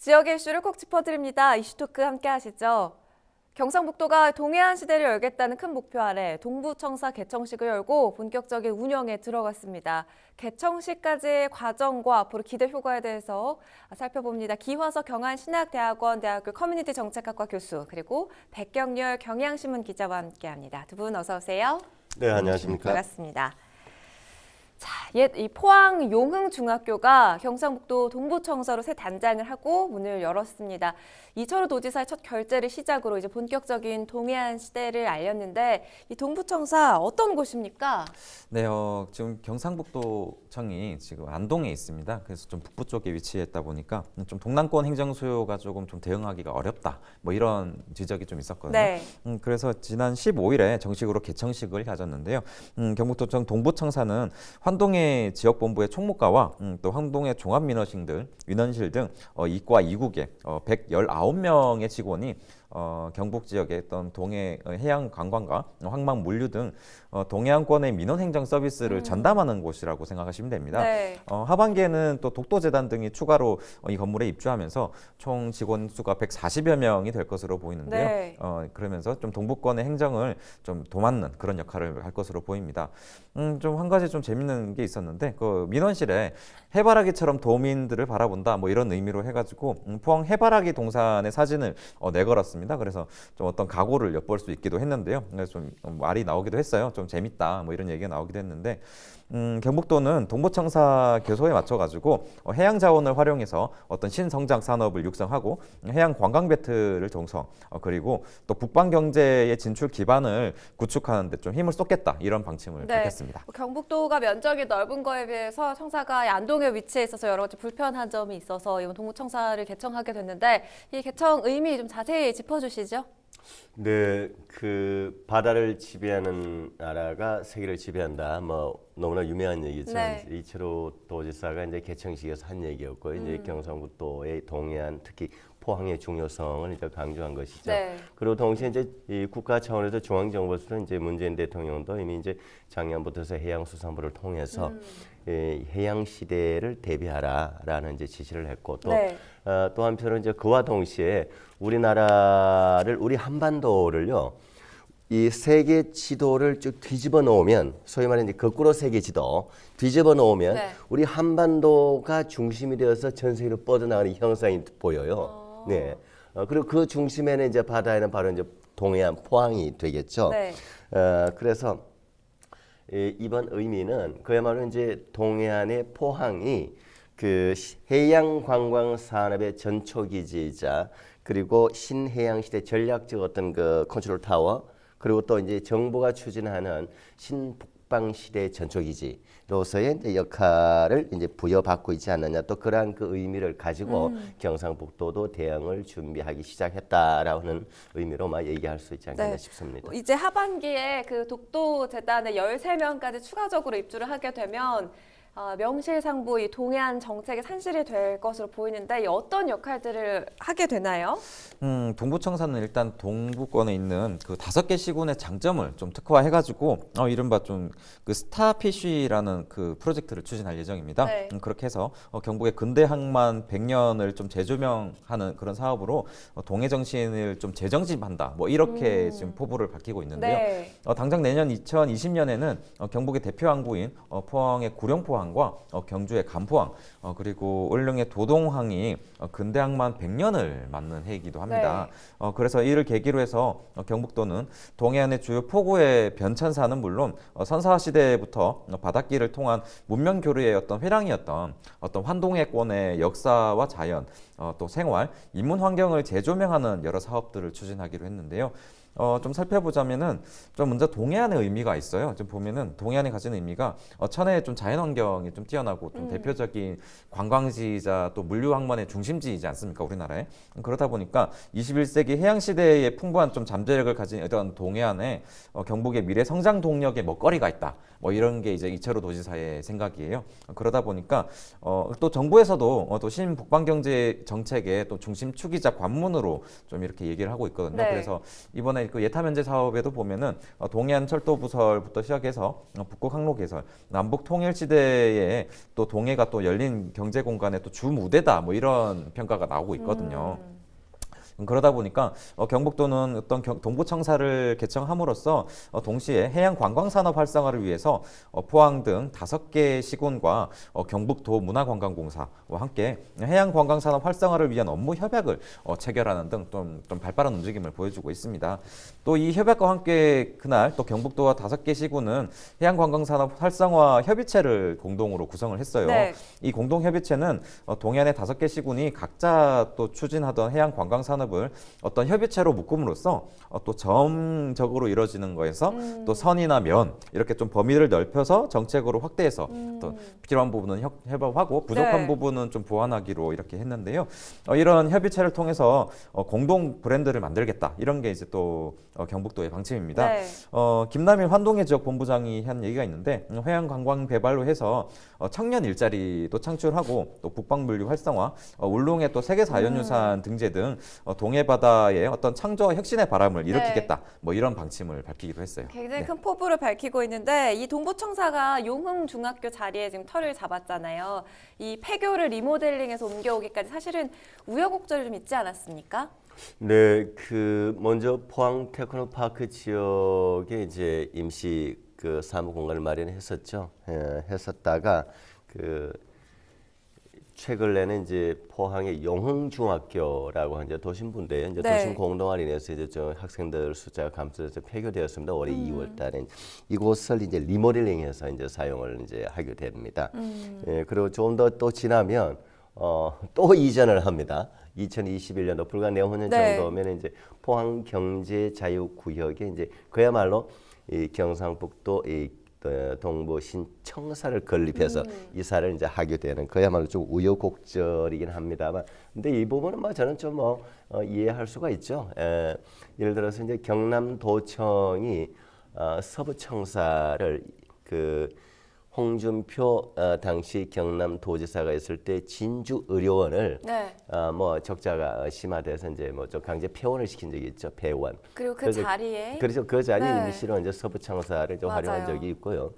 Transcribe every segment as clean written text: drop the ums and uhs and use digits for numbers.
지역의 이슈를 콕 짚어드립니다. 이슈토크 함께 하시죠. 경상북도가 동해안 시대를 열겠다는 큰 목표 아래 동부청사 개청식을 열고 본격적인 운영에 들어갔습니다. 개청식까지의 과정과 앞으로 기대 효과에 대해서 살펴봅니다. 기화석 경안신학대학원 대학교 커뮤니티 정책학과 교수 그리고 백경렬 경향신문 기자와 함께합니다. 두 분 어서 오세요. 네, 안녕하십니까. 반갑습니다. 자, 이 포항 용흥중학교가 경상북도 동부청사로 새 단장을 하고 문을 열었습니다. 이철우 도지사의 첫 결재를 시작으로 이제 본격적인 동해안 시대를 알렸는데 이 동부청사 어떤 곳입니까? 네, 지금 경상북도청이 지금 안동에 있습니다. 그래서 좀 북부 쪽에 위치했다 보니까 좀 동남권 행정 수요가 조금 좀 대응하기가 어렵다. 뭐 이런 지적이 좀 있었거든요. 네. 그래서 지난 15일에 정식으로 개청식을 가졌는데요. 경북도청 동부청사는 환동의 지역본부의 총무과와 또 환동의 종합민원실 등 이과 2국의 119명의 직원이 경북 지역의 어떤 동해 해양 관광과 황망 물류 등 동해안권의 민원 행정 서비스를 전담하는 곳이라고 생각하시면 됩니다. 네. 하반기에는 또 독도재단 등이 추가로 이 건물에 입주하면서 총 직원 수가 140여 명이 될 것으로 보이는데요. 네. 그러면서 좀 동부권의 행정을 좀 도맡는 그런 역할을 할 것으로 보입니다. 좀 한 가지 좀 재밌는 게 있었는데 그 민원실에 해바라기처럼 도민들을 바라본다 뭐 이런 의미로 해가지고 포항 해바라기 동산의 사진을 내걸었습니다. 그래서 좀 어떤 각오를 엿볼 수 있기도 했는데요. 그래서 좀 말이 나오기도 했어요. 좀 재밌다 뭐 이런 얘기가 나오기도 했는데 경북도는 동부청사 교소에 맞춰가지고 해양 자원을 활용해서 어떤 신성장 산업을 육성하고 해양 관광 배틀을 정성 그리고 또 북방 경제의 진출 기반을 구축하는 데 좀 힘을 쏟겠다 이런 방침을 밝혔습니다. 경북도가 면적이 넓은 거에 비해서 청사가 안동에 위치해 있어서 여러 가지 불편한 점이 있어서 이번 동부청사를 개청하게 됐는데 이 개청 의미 좀 자세히 짚어주시죠. 네, 그 바다를 지배하는 나라가 세계를 지배한다. 뭐 너무나 유명한 얘기죠. 네. 이철우 도지사가 이제 개청식에서 한 얘기였고, 이제 경상북도의 동해안 특히 포항의 중요성을 이제 강조한 것이죠. 네. 그리고 동시에 이제 이 국가 차원에서 중앙정부에서는 이제 문재인 대통령도 이미 이제 작년부터서 해양수산부를 통해서 해양 시대를 대비하라라는 이제 지시를 했고 또 네. 또 한편으로 이제 그와 동시에 우리 한반도를요. 이 세계 지도를 쭉 뒤집어 놓으면 소위 말하는 이제 거꾸로 세계 지도 뒤집어 놓으면 네. 우리 한반도가 중심이 되어서 전 세계로 뻗어나가는 형상이 보여요. 네. 그리고 그 중심에는 이제 바다에는 바로 이제 동해안 포항이 되겠죠. 네. 그래서 이번 의미는 그야말로 이제 동해안의 포항이 그 해양 관광 산업의 전초기지이자 그리고 신해양 시대 전략적 어떤 그 컨트롤 타워 그리고 또 이제 정부가 추진하는 신북방 시대 전초기지로서의 이제 역할을 이제 부여받고 있지 않느냐 또 그러한 그 의미를 가지고 경상북도도 대응을 준비하기 시작했다라는 의미로 막 얘기할 수 있지 않겠나 싶습니다. 이제 하반기에 그 독도재단에 13명까지 추가적으로 입주를 하게 되면 명실상부 이 동해안 정책의 산실이 될 것으로 보이는데 어떤 역할들을 하게 되나요? 동부청사는 일단 동부권에 있는 그 5개 시군의 장점을 좀 특화해가지고 이른바 좀 그 스타피쉬라는 그 프로젝트를 추진할 예정입니다. 네. 그렇게 해서 경북의 근대 항만 100년을 좀 재조명하는 그런 사업으로 동해 정신을 좀 재정집한다. 뭐 이렇게 지금 포부를 밝히고 있는데요. 네. 당장 내년 2020년에는 경북의 대표 항구인 포항의 구룡포항과 경주의 간포항 그리고 울릉의 도동항이 근대 항만 100년을 맞는 해이기도 합니다. 그래서 이를 계기로 해서 경북도는 동해안의 주요 포구의 변천사는 물론 선사 시대부터 바닷길을 통한 문명 교류의 어떤 회랑이었던 어떤 환동해권의 역사와 자연 또 생활, 인문 환경을 재조명하는 여러 사업들을 추진하기로 했는데요. 좀 살펴보자면은 좀 먼저 동해안의 의미가 있어요. 좀 보면은 동해안이 가지는 의미가 천혜의 좀 자연환경이 좀 뛰어나고 좀 대표적인 관광지이자 또 물류항만의 중심지이지 않습니까? 우리나라에. 그러다 보니까 21세기 해양시대의 풍부한 좀 잠재력을 가진 어떤 동해안에 경북의 미래 성장 동력의 먹거리가 있다. 뭐 이런 게 이제 이철우 도지사의 생각이에요. 그러다 보니까 또 정부에서도 또 신북방경제 정책의 또 중심 축이자 관문으로 좀 이렇게 얘기를 하고 있거든요. 네. 그래서 이번에 이번에 그 예타 면제 사업에도 보면은 동해안 철도 부설부터 시작해서 북극 항로 개설, 남북 통일 시대에 또 동해가 또 열린 경제 공간의 또 주 무대다 뭐 이런 평가가 나오고 있거든요. 그러다 보니까 경북도는 어떤 동부청사를 개청함으로써 동시에 해양 관광 산업 활성화를 위해서 포항 등 5개 시군과 경북도 문화관광공사와 함께 해양 관광 산업 활성화를 위한 업무 협약을 체결하는 등 좀 발빠른 움직임을 보여주고 있습니다. 또 이 협약과 함께 그날 또 경북도와 5개 시군은 해양 관광 산업 활성화 협의체를 공동으로 구성을 했어요. 네. 이 공동 협의체는 동해안의 5개 시군이 각자 또 추진하던 해양 관광 산업을 어떤 협의체로 묶음으로써 또 점적으로 이루어지는 거에서 또 선이나 면 이렇게 좀 범위를 넓혀서 정책으로 확대해서 또 필요한 부분은 협업하고 부족한 네. 부분은 좀 보완하기로 이렇게 했는데요. 이런 협의체를 통해서 공동 브랜드를 만들겠다 이런 게 이제 또 경북도의 방침입니다. 네. 김남일 환동해 지역 본부장이 한 얘기가 있는데 해양 관광 개발로 해서 청년 일자리도 창출하고 또 북방물류 활성화, 울릉의 또 세계 자연유산 등재 등 동해 바다의 어떤 창조와 혁신의 바람을 일으키겠다. 뭐 이런 방침을 밝히기도 했어요. 굉장히 네. 큰 포부를 밝히고 있는데 이 동부청사가 용흥중학교 자리에 지금 터를 잡았잖아요. 이 폐교를 리모델링해서 옮겨오기까지 사실은 우여곡절이 좀 있지 않았습니까? 네, 먼저 포항 테크노파크 지역에 이제 임시 그 사무 공간을 마련했었죠. 했었다가 최근에는 이제 포항의 용흥중학교라고 이제 도심부인데요. 이제 네. 도심 공동화로 인해서 이제 저 학생들 숫자가 감소해서 폐교되었습니다. 올해 2월달에 이곳을 이제 리모델링해서 이제 사용을 이제 하게 됩니다. 그리고 좀 더 또 지나면 또 이전을 합니다. 2021년도 불과 내후년 네. 정도면 이제 포항 경제자유구역에 이제 그야말로 이 경상북도 이 동부 신청사를 건립해서 이사를 이제 하게 되는 그야말로 좀 우여곡절이긴 합니다만, 근데 이 부분은 뭐 저는 좀 이해할 수가 있죠. 예를 들어서 이제 경남도청이 서부청사를 홍준표 당시 경남도지사가 있을 때 진주의료원을 네. 뭐 적자가 심화돼서 이제 뭐 좀 강제 폐원을 시킨 적이 있죠. 폐원. 그리고 그 그래서 자리에 그래서 그 자리에 네. 임시로 이제 서부청사를 좀 활용한 맞아요. 적이 있고요.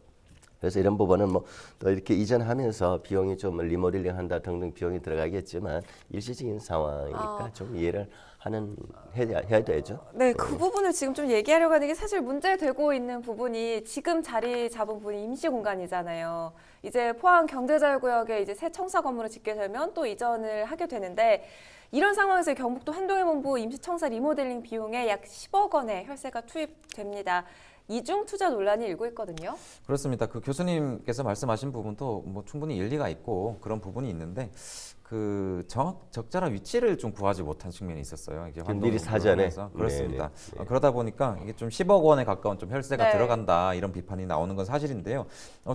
그래서 이런 부분은 뭐 또 이렇게 이전하면서 비용이 좀 리모델링한다 등등 비용이 들어가겠지만 일시적인 상황이니까 좀 이해를 해야 되죠. 네, 그 부분을 지금 좀 얘기하려고 하는 게 사실 문제되고 있는 부분이 지금 자리 잡은 부분이 임시 공간이잖아요. 이제 포항 경제자유구역에 이제 새 청사 건물을 짓게 되면 또 이전을 하게 되는데 이런 상황에서 경북도 한동해본부 임시청사 리모델링 비용에 약 10억 원의 혈세가 투입됩니다. 이중 투자 논란이 일고 있거든요. 그렇습니다. 그 교수님께서 말씀하신 부분도 뭐 충분히 일리가 있고 그런 부분이 있는데 적절한 위치를 좀 구하지 못한 측면이 있었어요. 이제 미리 사전에. 그렇습니다. 네. 그러다 보니까 이게 좀 10억 원에 가까운 좀 혈세가 네. 들어간다 이런 비판이 나오는 건 사실인데요.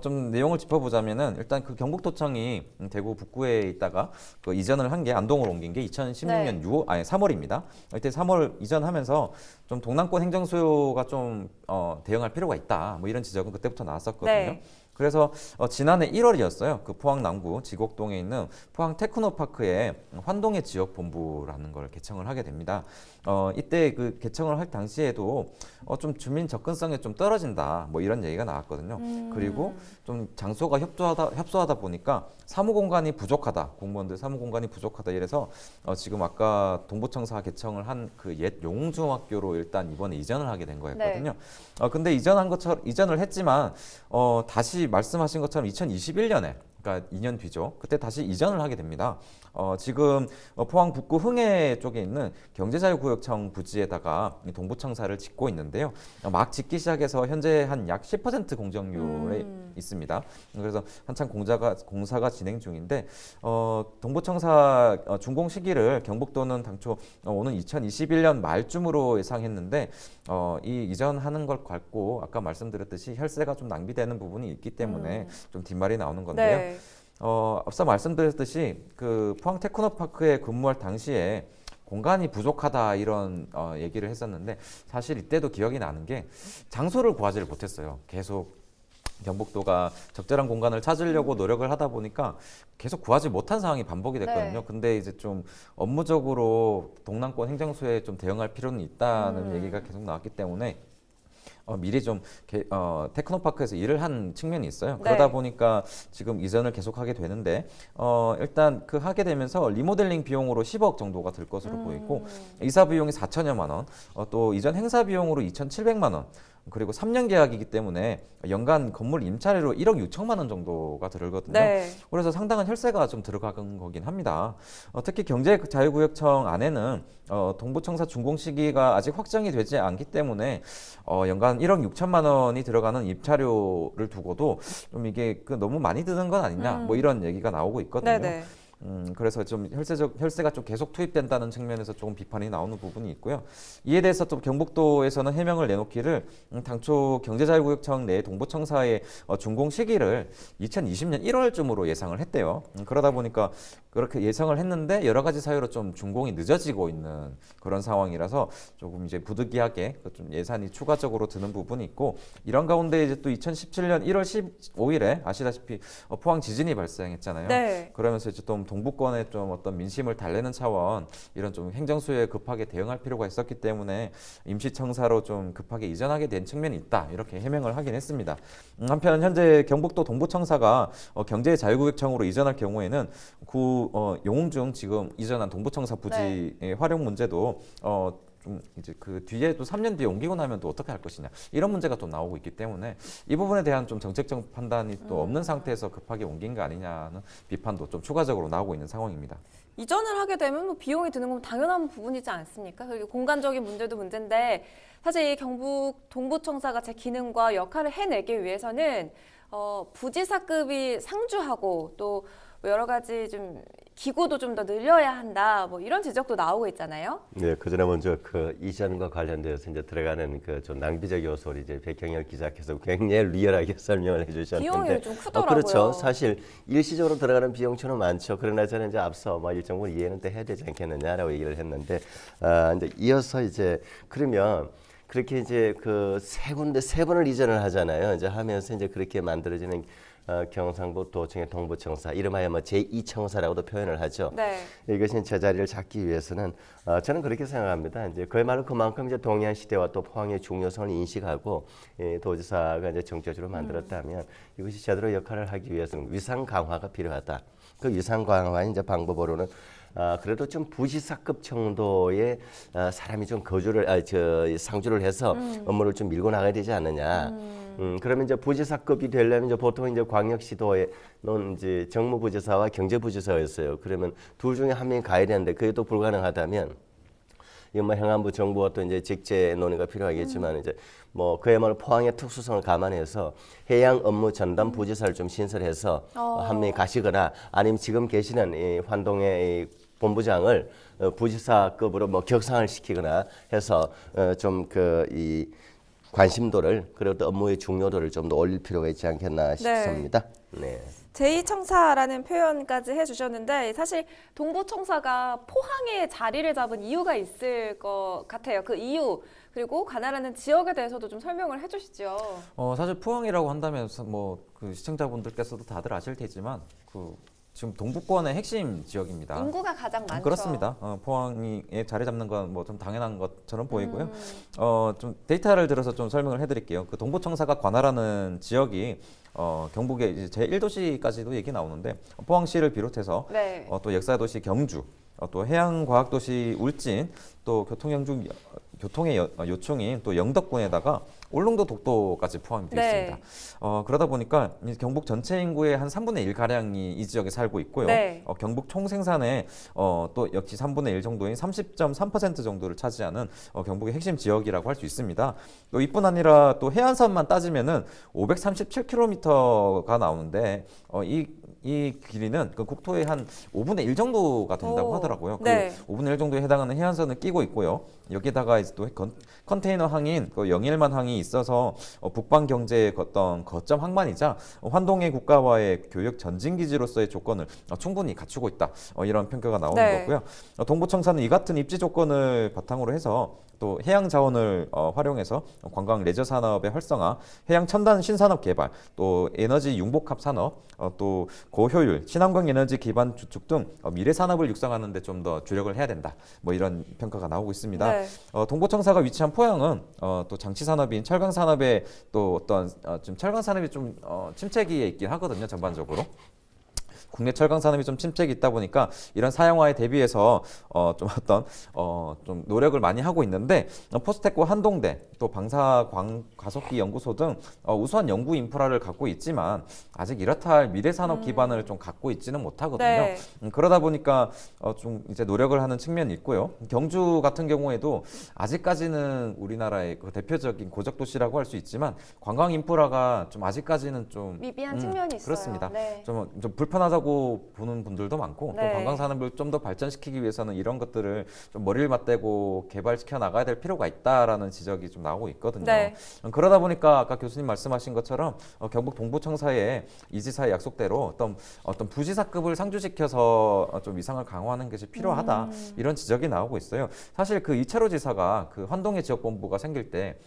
좀 내용을 짚어보자면은 일단 그 경북도청이 대구 북구에 있다가 그 이전을 한 게 안동으로 옮긴 게 2016년 네. 3월입니다. 이때 3월 이전하면서 좀 동남권 행정 수요가 좀 대응할 필요가 있다. 뭐 이런 지적은 그때부터 나왔었거든요. 네. 그래서 지난해 1월이었어요. 그 포항 남구 지곡동에 있는 포항 테크노파크에 환동의 지역 본부라는 걸 개청을 하게 됩니다. 이때 그 개청을 할 당시에도 좀 주민 접근성이 좀 떨어진다. 뭐 이런 얘기가 나왔거든요. 그리고 좀 장소가 협소하다 보니까 사무 공간이 부족하다. 공무원들 사무 공간이 부족하다. 이래서 지금 아까 동부청사 개청을 한 그 옛 용중학교로 일단 이번에 이전을 하게 된 거였거든요. 근데 이전을 했지만 다시 말씀하신 것처럼 2021년에 그러니까 2년 뒤죠. 그때 다시 이전을 하게 됩니다. 지금 포항 북구 흥해 쪽에 있는 경제자유구역청 부지에다가 동부청사를 짓고 있는데요. 막 짓기 시작해서 현재 한 약 10% 공정률에 있습니다. 그래서 한창 공사가 진행 중인데 동부청사 준공 시기를 경북도는 당초 오는 2021년 말쯤으로 예상했는데 이 이전하는 걸 갖고 아까 말씀드렸듯이 혈세가 좀 낭비되는 부분이 있기 때문에 좀 뒷말이 나오는 건데요. 네. 앞서 말씀드렸듯이 그 포항 테크노파크에 근무할 당시에 공간이 부족하다 이런 얘기를 했었는데 사실 이때도 기억이 나는 게 장소를 구하지를 못했어요. 계속 경북도가 적절한 공간을 찾으려고 노력을 하다 보니까 계속 구하지 못한 상황이 반복이 됐거든요. 네. 근데 이제 좀 업무적으로 동남권 행정소에 좀 대응할 필요는 있다는 얘기가 계속 나왔기 때문에 미리 좀 테크노파크에서 일을 한 측면이 있어요. 네. 그러다 보니까 지금 이전을 계속하게 되는데 일단 그 하게 되면서 리모델링 비용으로 10억 정도가 들 것으로 보이고 이사 비용이 4천여만 원, 또 이전 행사 비용으로 2,700만 원. 그리고 3년 계약이기 때문에 연간 건물 임차료로 1억 6천만 원 정도가 들거든요. 네. 그래서 상당한 혈세가 좀 들어간 거긴 합니다. 특히 경제자유구역청 안에는 동부청사 준공 시기가 아직 확정이 되지 않기 때문에 연간 1억 6천만 원이 들어가는 임차료를 두고도 좀 이게 너무 많이 드는 건 아니냐 뭐 이런 얘기가 나오고 있거든요. 네네. 그래서 좀 혈세가 좀 계속 투입된다는 측면에서 조금 비판이 나오는 부분이 있고요. 이에 대해서 또 경북도에서는 해명을 내놓기를 당초 경제자유구역청 내 동부청사의 준공 시기를 2020년 1월쯤으로 예상을 했대요. 그러다 보니까 그렇게 예상을 했는데 여러 가지 사유로 좀 준공이 늦어지고 있는 그런 상황이라서 조금 이제 부득이하게 좀 예산이 추가적으로 드는 부분이 있고 이런 가운데 이제 또 2017년 1월 15일에 아시다시피 포항 지진이 발생했잖아요. 네. 그러면서 이제 또 동부권의 좀 어떤 민심을 달래는 차원 이런 좀 행정수요에 급하게 대응할 필요가 있었기 때문에 임시청사로 좀 급하게 이전하게 된 측면이 있다 이렇게 해명을 하긴 했습니다. 한편 현재 경북도 동부청사가 경제자유구역청으로 이전할 경우에는 용웅중 지금 이전한 동부청사 부지의 활용 문제도 좀 이제 그 뒤에 또 3년 뒤에 옮기고 나면 또 어떻게 할 것이냐 이런 문제가 또 나오고 있기 때문에 이 부분에 대한 좀 정책적 판단이 또 없는 상태에서 급하게 옮긴 거 아니냐는 비판도 좀 추가적으로 나오고 있는 상황입니다. 이전을 하게 되면 뭐 비용이 드는 건 당연한 부분이지 않습니까? 그리고 공간적인 문제도 문제인데 사실 이 경북 동부청사가 제 기능과 역할을 해내기 위해서는 부지사급이 상주하고 또 여러 가지 좀 기구도 좀 더 늘려야 한다. 뭐 이런 지적도 나오고 있잖아요. 네, 그전에 먼저 그 이전과 관련돼서 이제 들어가는 그 좀 낭비적 요소를 이제 백경열 기자께서 굉장히 리얼하게 설명을 해주셨는데, 비용이 좀 크더라고요. 그렇죠. 사실 일시적으로 들어가는 비용처럼 많죠. 그러나 저는 이제 앞서 뭐 일정 부분 이해는 또 해야 되지 않겠느냐라고 얘기를 했는데, 이제 이어서 이제 그러면. 그렇게 이제 그 세 번을 이전을 하잖아요. 이제 하면서 이제 그렇게 만들어지는 경상북 도청의 동부청사, 이름하여 뭐 제2청사라고도 표현을 하죠. 네. 이것이 제자리를 잡기 위해서는 저는 그렇게 생각합니다. 이제 그야말로 그만큼 이제 동해안 시대와 또 포항의 중요성을 인식하고 도지사가 이제 정책으로 만들었다면 이것이 제대로 역할을 하기 위해서는 위상 강화가 필요하다. 그 위상 강화의 이제 방법으로는 그래도 좀 부지사급 정도의 사람이 좀 상주를 해서 업무를 좀 밀고 나가야 되지 않느냐. 그러면 이제 부지사급이 되려면 이제 보통 이제 광역시도에는 이제 정무부지사와 경제부지사였어요. 그러면 둘 중에 한 명이 가야 되는데 그게 또 불가능하다면 이건 뭐 행안부 정부와 또 이제 직제 논의가 필요하겠지만 이제 뭐 그야말로 포항의 특수성을 감안해서 해양 업무 전담 부지사를 좀 신설해서 한 명이 가시거나 아니면 지금 계시는 이 환동의 이 본부장을 부지사급으로 뭐 격상을 시키거나 해서 좀 그 이 관심도를 그리고 또 업무의 중요도를 좀 더 올릴 필요가 있지 않겠나 싶습니다. 네. 제2청사라는 표현까지 해주셨는데 사실 동부청사가 포항에 자리를 잡은 이유가 있을 것 같아요. 그 이유 그리고 관할하는 지역에 대해서도 좀 설명을 해주시죠. 사실 포항이라고 한다면 뭐 그 시청자분들께서도 다들 아실 테지만 지금 동부권의 핵심 지역입니다. 인구가 가장 많죠. 그렇습니다. 포항에 자리 잡는 건 뭐 좀 당연한 것처럼 보이고요. 좀 데이터를 들어서 좀 설명을 해드릴게요. 그 동부청사가 관할하는 지역이 경북의 이제 제1도시까지도 얘기 나오는데 포항시를 비롯해서 네. 또 역사도시 경주, 또 해양과학도시 울진, 또 교통의 요충인 또 영덕군에다가 울릉도 독도까지 포함이 되어 네. 있습니다. 그러다 보니까 경북 전체 인구의 한 3분의 1 가량이 이 지역에 살고 있고요. 네. 경북 총생산의 또 역시 3분의 1 정도인 30.3% 정도를 차지하는 경북의 핵심 지역이라고 할 수 있습니다. 또 이뿐 아니라 또 해안선만 따지면은 537km가 나오는데 이 길이는 그 국토의 한 5분의 1 정도가 된다고 하더라고요. 네. 그 5분의 1 정도에 해당하는 해안선을 끼고 있고요. 여기다가 이제 또 컨테이너 항인, 영일만 항이 있어서 북방 경제의 어떤 거점 항만이자 환동의 국가와의 교역 전진 기지로서의 조건을 충분히 갖추고 있다. 이런 평가가 나오는 네. 거고요. 동부청사는 이 같은 입지 조건을 바탕으로 해서 또 해양 자원을 활용해서 관광 레저 산업의 활성화, 해양 첨단 신산업 개발, 또 에너지 융복합 산업, 또 고효율, 친환경 에너지 기반 주축 등 미래 산업을 육성하는 데 좀 더 주력을 해야 된다. 뭐 이런 평가가 나오고 있습니다. 네. 동부청사가 위치한 포항은 또 장치 산업인 철강 산업의 또 어떤 좀 철강 산업이 좀 침체기에 있긴 하거든요. 전반적으로. 국내 철강 산업이 좀 침체기 있다 보니까 이런 사양화에 대비해서 좀 어떤 좀 노력을 많이 하고 있는데 포스텍과 한동대 또 방사과석기 연구소 등 우수한 연구 인프라를 갖고 있지만 아직 이렇다 할 미래 산업 기반을 좀 갖고 있지는 못하거든요. 네. 그러다 보니까 좀 이제 노력을 하는 측면이 있고요. 경주 같은 경우에도 아직까지는 우리나라의 그 대표적인 고적 도시라고 할 수 있지만 관광 인프라가 좀 아직까지는 좀 미비한 측면이 있어요. 그렇습니다. 네. 좀 불편하다고 보는 분들도 많고 네. 또 관광 산업을 좀 더 발전시키기 위해서는 이런 것들을 좀 머리를 맞대고 개발시켜 나가야 될 필요가 있다라는 지적이 좀 나오고 있거든요. 네. 그러다 보니까 아까 교수님 말씀하신 것처럼 경북 동부청사의 이지사의 약속대로 어떤 부지사급을 상주시켜서 좀 위상을 강화하는 것이 필요하다 이런 지적이 나오고 있어요. 사실 그 이철호 지사가 그 환동의 지역본부가 생길 때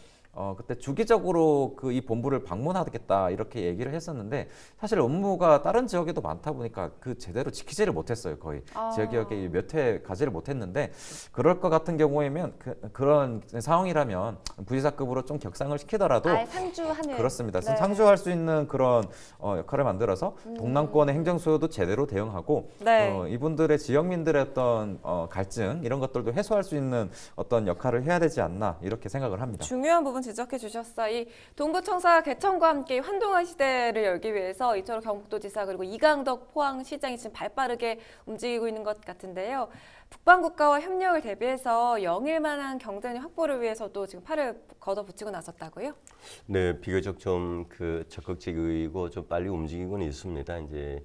그때 주기적으로 그 이 본부를 방문하겠다 이렇게 얘기를 했었는데 사실 업무가 다른 지역에도 많다 보니까 그 제대로 지키지를 못했어요. 거의 지역에 몇 회 가지를 못했는데 그럴 것 같은 경우에면 그런 상황이라면 부지사급으로 좀 격상을 시키더라도 아예 상주하는. 그렇습니다. 네. 상주할 수 있는 그런 역할을 만들어서 동남권의 행정 수요도 제대로 대응하고 네. 이분들의 지역민들의 어떤 갈증 이런 것들도 해소할 수 있는 어떤 역할을 해야 되지 않나 이렇게 생각을 합니다. 중요한 부분 지적해 주셨어요. 이 동부청사 개천과 함께 환동한 시대를 열기 위해서 이철호 경북도지사 그리고 이강덕 포항시장이 지금 발빠르게 움직이고 있는 것 같은데요. 북방 국가와 협력을 대비해서 영일만한 경제력 확보를 위해서도 지금 팔을 걷어붙이고 나섰다고요? 네, 비교적 좀 적극적이고 좀 빨리 움직이고는 있습니다. 이제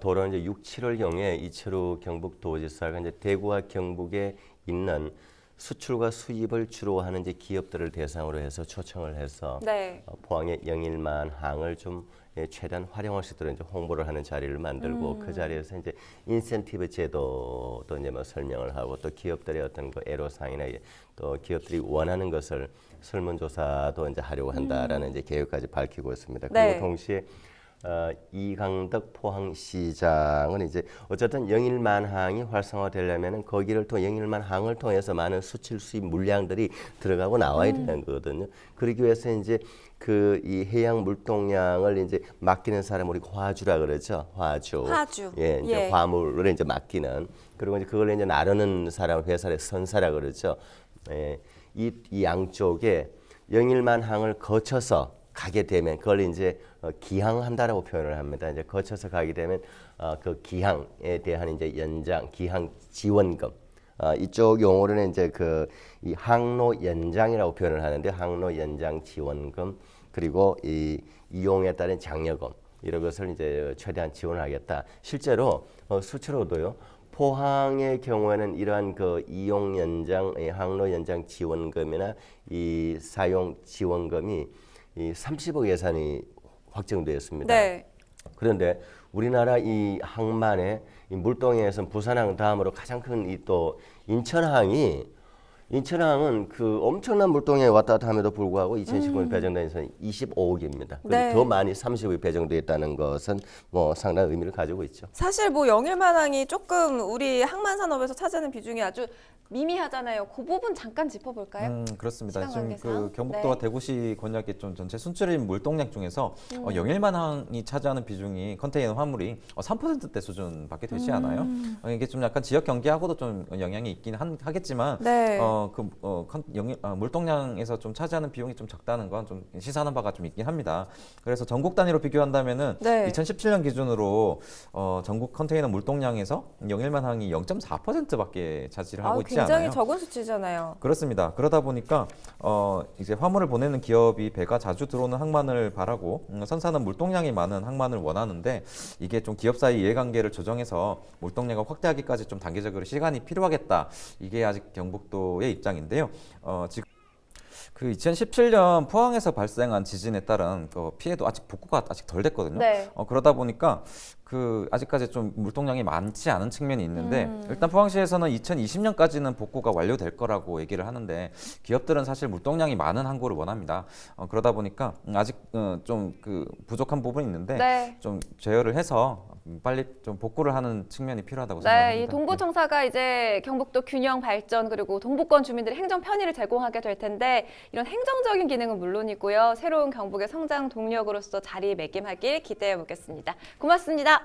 돌아온 이제 6, 7월경에 이철우 경북도지사가 이제 대구와 경북에 있는 수출과 수입을 주로 하는 이제 기업들을 대상으로 해서 초청을 해서 네. 포항의 영일만 항을 좀 최대한 활용할 수 있도록 이제 홍보를 하는 자리를 만들고 그 자리에서 이제 인센티브 제도도 이제 뭐 설명을 하고 또 기업들의 어떤 그 애로사항이나 또 기업들이 원하는 것을 설문조사도 이제 하려고 한다라는 이제 계획까지 밝히고 있습니다. 그리고 네. 동시에 이강덕 포항시장은 이제 어쨌든 영일만항이 활성화되려면은 거기를 또 영일만항을 통해서 많은 수출 수입 물량들이 들어가고 나와야 되는 거거든요. 그러기 위해서 이제 그 이 해양 물동량을 이제 맡기는 사람 우리 화주라 그러죠. 화주. 예, 이제 화물을 이제 맡기는 그리고 이제 그걸 이제 나르는 사람 회사를 선사라 그러죠. 예, 이 양쪽에 영일만항을 거쳐서 가게 되면 그걸 이제 기항한다라고 표현을 합니다. 이제 거쳐서 가게 되면 그 기항에 대한 이제 연장, 기항 지원금. 이쪽 용어로는 이제 그 이 항로 연장이라고 표현을 하는데 항로 연장 지원금 그리고 이 이용에 따른 장려금 이런 것을 이제 최대한 지원하겠다. 실제로 수치로도요. 포항의 경우에는 이러한 그 이용 연장, 항로 연장 지원금이나 이 사용 지원금이 이 30억 예산이 확정되었습니다. 네. 그런데 우리나라 이 항만의 이 물동에서 부산항 다음으로 가장 큰 이 또 인천항은 그 엄청난 물동에 왔다 갔다 함에도 불구하고 2019년 배정된 예산이 25억입니다. 네. 더 많이 30억이 배정되어 있다는 것은 뭐 상당한 의미를 가지고 있죠. 사실 뭐 영일만항이 조금 우리 항만 산업에서 차지하는 비중이 아주 미미하잖아요. 그 부분 잠깐 짚어볼까요? 그렇습니다. 시간 지금 관계상. 그 경북도와 네. 대구시 권역의 좀 전체 순출입 물동량 중에서 영일만항이 차지하는 비중이 컨테이너 화물이 3%대 수준밖에 되지 않아요. 이게 좀 약간 지역 경계하고도 좀 영향이 있긴 하겠지만 네. 물동량에서 좀 차지하는 비용이 좀 적다는 건 좀 시사하는 바가 좀 있긴 합니다. 그래서 전국 단위로 비교한다면은 네. 2017년 기준으로 전국 컨테이너 물동량에서 영일만항이 0.4%밖에 차지를 하고 있지 굉장히 않아요. 적은 수치잖아요. 그렇습니다. 그러다 보니까 이제 화물을 보내는 기업이 배가 자주 들어오는 항만을 바라고 선사는 물동량이 많은 항만을 원하는데 이게 좀 기업 사이 이해관계를 조정해서 물동량을 확대하기까지 좀 단계적으로 시간이 필요하겠다. 이게 아직 경북도의 입장인데요. 지금 그 2017년 포항에서 발생한 지진에 따른 그 피해도 아직 복구가 아직 덜 됐거든요. 네. 그러다 보니까 그 아직까지 좀 물동량이 많지 않은 측면이 있는데 일단 포항시에서는 2020년까지는 복구가 완료될 거라고 얘기를 하는데 기업들은 사실 물동량이 많은 항구를 원합니다. 그러다 보니까 아직 좀 그 부족한 부분이 있는데 네. 좀 제어를 해서 빨리 좀 복구를 하는 측면이 필요하다고 네, 생각합니다. 이 동부청사가 이제 경북도 균형 발전 그리고 동부권 주민들의 행정 편의를 제공하게 될 텐데 이런 행정적인 기능은 물론이고요. 새로운 경북의 성장 동력으로서 자리매김하길 기대해 보겠습니다. 고맙습니다.